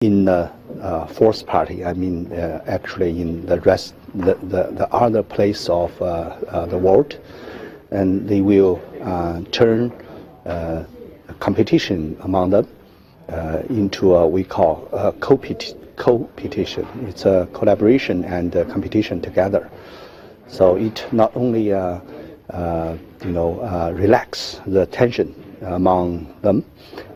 in the fourth party. I mean, actually in the rest, the other place of the world, and they will turn competition among them into what we call co-petition. It's a collaboration and competition together. So it not only relax the tension among them,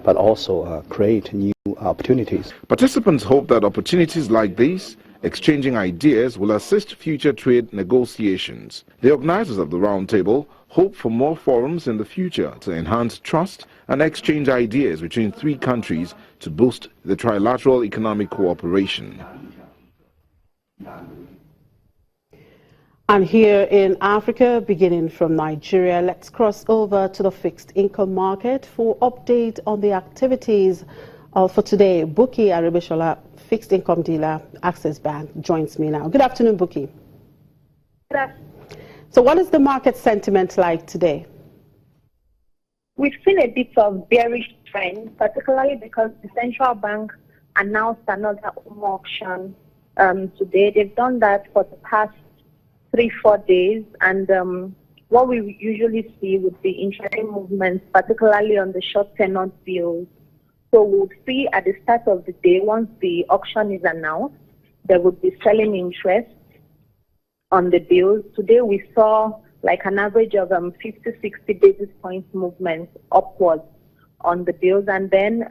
but also create new opportunities. Participants hope that opportunities like these, exchanging ideas, will assist future trade negotiations. The organizers of the roundtable hope for more forums in the future to enhance trust and exchange ideas between three countries to boost the trilateral economic cooperation. And here in Africa, beginning from Nigeria, let's cross over to the fixed income market for update on the activities for today. Buki Aribishola, fixed income dealer, Access Bank, joins me now. Good afternoon, Buki. Good afternoon. So what is the market sentiment like today? We've seen a bit of bearish trend, particularly because the central bank announced another auction today. They've done that for the past 3-4 days, and what we usually see would be intraday movements, particularly on the short tenor bills. So we'll see at the start of the day, once the auction is announced, there would be selling interest on the bills. Today we saw like an average of 50-60 basis points movement upwards on the bills, and then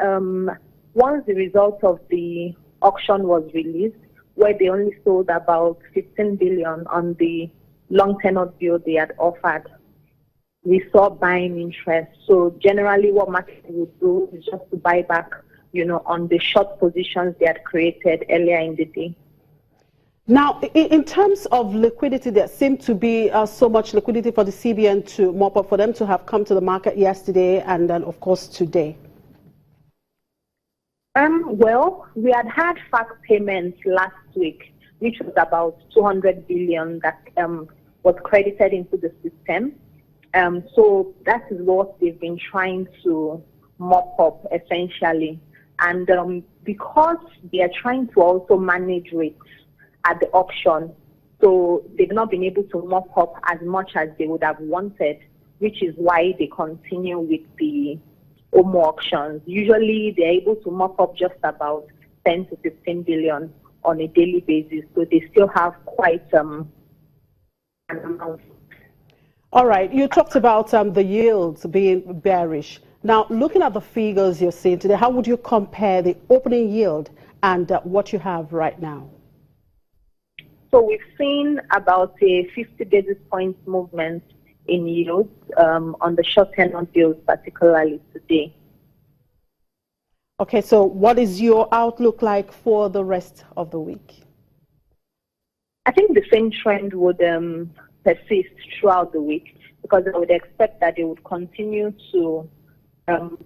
once the result of the auction was released, where they only sold about 15 billion on the long tenor bill they had offered, we saw buying interest. So generally what market would do is just to buy back, on the short positions they had created earlier in the day. Now, in terms of liquidity, there seemed to be so much liquidity for the CBN to mop up, for them to have come to the market yesterday and then, of course, today. Well, we had fact payments last week, which was about 200 billion that was credited into the system. So that is what they've been trying to mop up, essentially. And because they are trying to also manage rates at the auction, so they've not been able to mop up as much as they would have wanted, which is why they continue with the OMO auctions. Usually they're able to mop up just about 10 to 15 billion on a daily basis, so they still have quite an amount. All right, you talked about the yields being bearish. Now, looking at the figures you're seeing today, how would you compare the opening yield and what you have right now? So we've seen about a 50 basis points movement in yields on the short tenor bills, particularly today. Okay, so what is your outlook like for the rest of the week? I think the same trend would persist throughout the week, because I would expect that they would continue to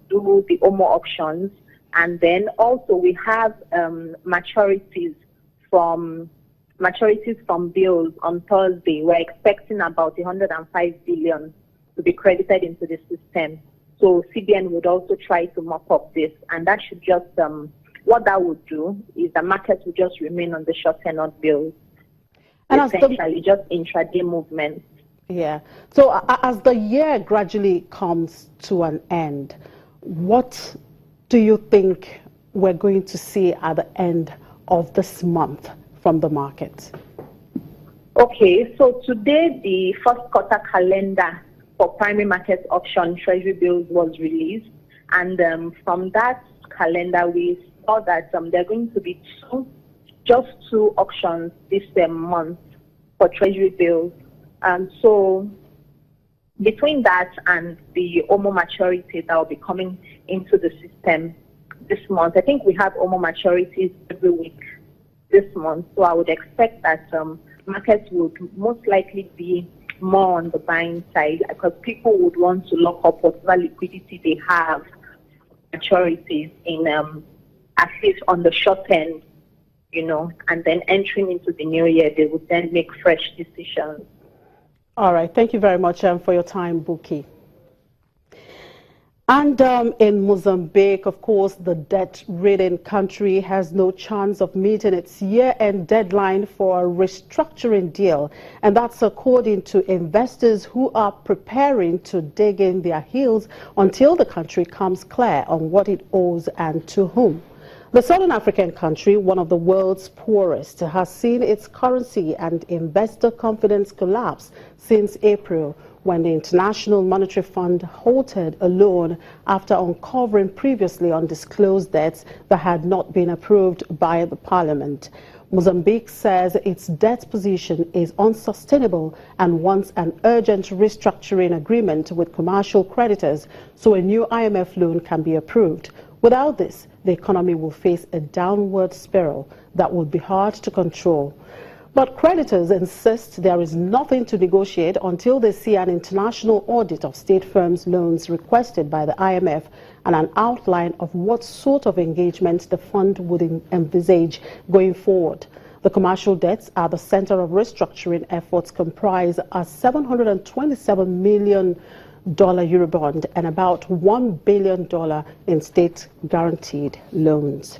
do the OMO auctions, and then also we have maturities from bills on Thursday. We're expecting about 105 billion to be credited into the system. So CBN would also try to mop up this, and that should just, what that would do is the market would just remain on the short tenor bills, and essentially just intraday movements. Yeah. So as the year gradually comes to an end, what do you think we're going to see at the end of this month from the market? Okay, so today the first quarter calendar for primary market auction treasury bills was released, and from that calendar we saw that there are going to be just two auctions this month for treasury bills. So between that and the OMO maturity that will be coming into the system this month, I think we have OMO maturities every week this month. So I would expect that markets would most likely be more on the buying side, because people would want to lock up whatever liquidity they have, maturities in at least on the short end, and then entering into the new year, they would then make fresh decisions. All right. Thank you very much for your time, Buki. And in Mozambique, of course, the debt-ridden country has no chance of meeting its year-end deadline for a restructuring deal. And that's according to investors who are preparing to dig in their heels until the country comes clear on what it owes and to whom. The Southern African country, one of the world's poorest, has seen its currency and investor confidence collapse since April, when the International Monetary Fund halted a loan after uncovering previously undisclosed debts that had not been approved by the parliament. Mozambique says its debt position is unsustainable and wants an urgent restructuring agreement with commercial creditors so a new IMF loan can be approved. Without this, the economy will face a downward spiral that will be hard to control. But creditors insist there is nothing to negotiate until they see an international audit of state firms' loans requested by the IMF and an outline of what sort of engagement the fund would envisage going forward. The commercial debts at the center of restructuring efforts comprise a $727 million Eurobond and about $1 billion in state-guaranteed loans.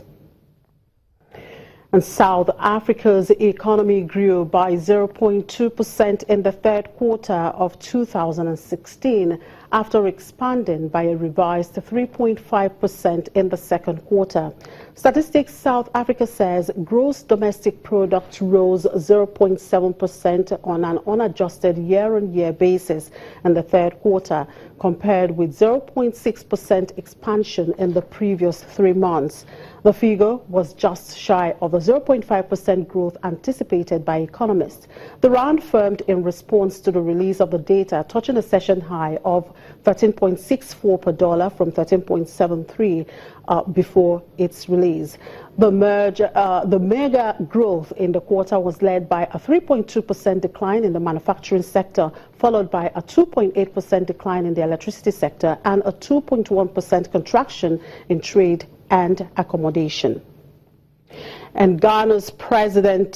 And South Africa's economy grew by 0.2% in the third quarter of 2016 after expanding by a revised 3.5% in the second quarter. Statistics South Africa says gross domestic product rose 0.7% on an unadjusted year-on-year basis in the third quarter, compared with 0.6% expansion in the previous 3 months. The figure was just shy of the 0.5% growth anticipated by economists. The rand firmed in response to the release of the data, touching a session high of 13.64 per dollar from 13.73 before its release. The mega growth in the quarter was led by a 3.2% decline in the manufacturing sector, followed by a 2.8% decline in the electricity sector and a 2.1% contraction in trade and accommodation. And Ghana's President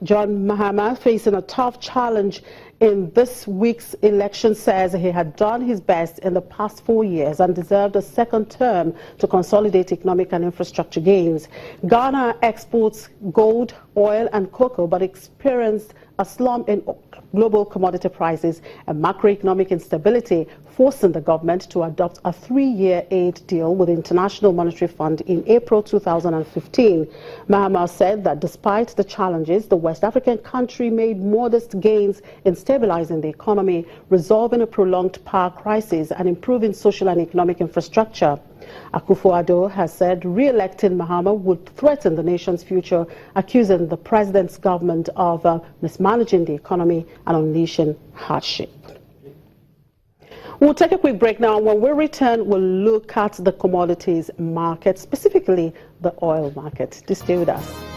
John Mahama, facing a tough challenge in this week's election, says he had done his best in the past 4 years and deserved a second term to consolidate economic and infrastructure gains. Ghana exports gold, oil and cocoa, but experienced a slump in global commodity prices and macroeconomic instability, forcing the government to adopt a 3-year aid deal with the International Monetary Fund in April 2015. Mahama said that despite the challenges, the West African country made modest gains in stabilizing the economy, resolving a prolonged power crisis and improving social and economic infrastructure. Akufo-Addo has said re-electing Mahama would threaten the nation's future, accusing the president's government of mismanaging the economy and unleashing hardship. We'll take a quick break now. When we return, we'll look at the commodities market, specifically the oil market. Stay with us.